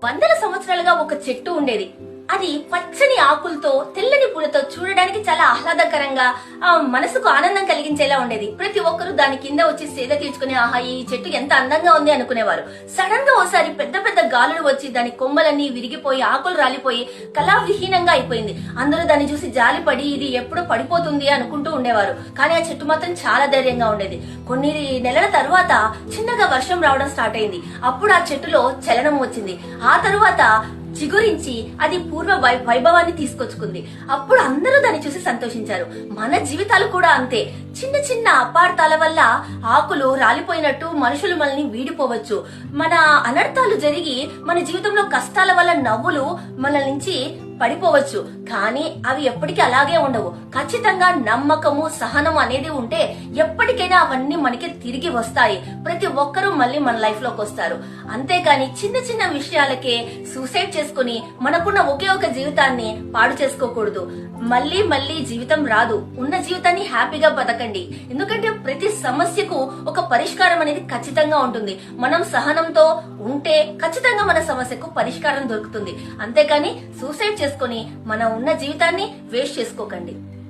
వందల సంవత్సరాలుగా ఒక చెట్టు ఉండేది. అది పచ్చని ఆకులతో తెల్లని పూలతో చూడడానికి చాలా ఆహ్లాదకరంగా మనసుకు ఆనందం కలిగించేలా ఉండేది. ప్రతి ఒక్కరూ దాని కింద వచ్చి సేద తీర్చుకుని ఆహా ఈ చెట్టు ఎంత అందంగా ఉంది అనుకునేవారు. సడన్ గా ఓసారి పెద్ద పెద్ద గాలులు వచ్చి దాని కొమ్మలన్నీ విరిగిపోయి ఆకులు రాలిపోయి కళావిహీనంగా అయిపోయింది. అందరూ దాన్ని చూసి జాలిపడి ఇది ఎప్పుడు పడిపోతుంది అనుకుంటూ ఉండేవారు. కానీ ఆ చెట్టు మాత్రం చాలా ధైర్యంగా ఉండేది. కొన్ని నెలల తరువాత చిన్నగా వర్షం రావడం స్టార్ట్ అయింది. అప్పుడు ఆ చెట్టులో చలనం వచ్చింది. ఆ తరువాత చిగురించి అది పూర్వ వైభవాన్ని తీసుకొచ్చుకుంది. అప్పుడు అందరూ దాన్ని చూసి సంతోషించారు. మన జీవితాలు కూడా అంతే. చిన్న చిన్న అపార్థాల వల్ల ఆకులు రాలిపోయినట్టు మనుషులు మనల్ని వీడిపోవచ్చు. మన అనర్థాలు జరిగి మన జీవితంలో కష్టాల వల్ల నవ్వులు మన నుంచి పడిపోవచ్చు. కానీ అవి ఎప్పటికీ అలాగే ఉండవు. ఖచ్చితంగా నమ్మకము సహనం అనేది ఉంటే ఎప్పటికైనా అవన్నీ మనకి తిరిగి వస్తాయి. ప్రతి ఒక్కరూ మళ్ళీ మన లైఫ్ లోకి వస్తారు. అంతేకాని చిన్న చిన్న విషయాలకే సూసైడ్ చేసుకుని మనకున్న ఒకే ఒక జీవితాన్ని పాడు చేసుకోకూడదు. మళ్ళీ మళ్ళీ జీవితం రాదు. ఉన్న జీవితాన్ని హ్యాపీగా బతకండి. ఎందుకంటే ప్రతి సమస్యకు ఒక పరిష్కారం అనేది ఖచ్చితంగా ఉంటుంది. మనం సహనంతో ఉంటే ఖచ్చితంగా మన సమస్యకు పరిష్కారం దొరుకుతుంది. అంతేకాని సూసైడ్ చేసుకుని మన ఉన్న జీవితాన్ని వేస్ట్ చేసుకోకండి.